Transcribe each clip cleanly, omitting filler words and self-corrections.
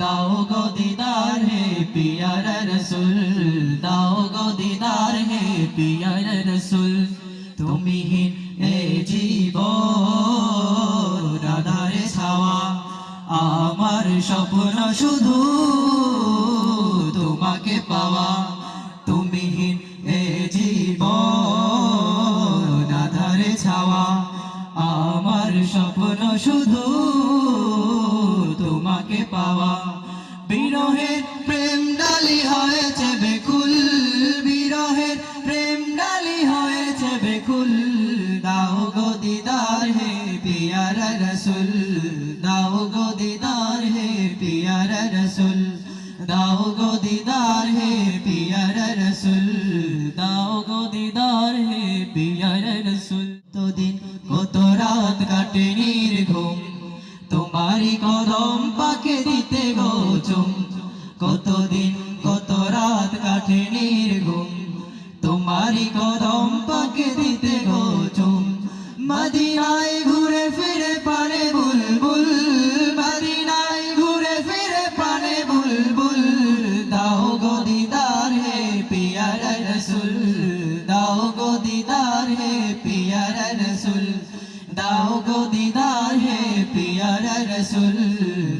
दाओ गो दीदार है प्यारा रसूल दाओ गो दीदार है प्यारा रसूल तुमिहीन ए जीवन आधारे छावा आमार स्वप्न शुधु तुम्हाके पावा तुमिहीन ए जीवन आधारे छावा आमार स्वप्न शुधु তোমাকে পাওয়া বিরহের প্রেম ডালি হয়েছে বেকুল বিরহের প্রেম ডালি হয়েছে বেকুল দাও গো দিদার হে পিয়ারা রসুল দাও গো দিদার হে পিয়ারা রসুল দাও গো দিদার হে পিয়ারা রসুল দাও গো দিদার হে পিয়ারা রসুল তো দিন কত রাত কাটে নির্ঘুম তোমারি কদম পাকে দিতে গো চুম কতদিন কত রাত কাটে নির্ঘুম তোমারি কদম পাকে দিতে গো চুম মদিনায় ঘুরে ফিরে পানে বুলবুল মদিনায় ঘুরে ফিরে পানে বুলবুল দাও গো দিদার হে পিয়ারা রসুল দাও গো দিদার হে পিয়ারা রসুল दाओ गो दीदार है प्यारा रसूल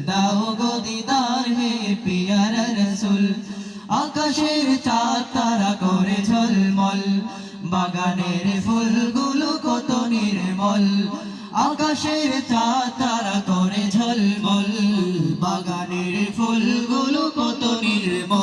दाओ गो दीदार है प्यारा रसूल आकाशेर चाँद तारा करे झलमल बागानेर फुलगुलो कत निर्मल आकाशेर चाँद तारा करे झलमल बागानेर फुलगुलो कत निर्मल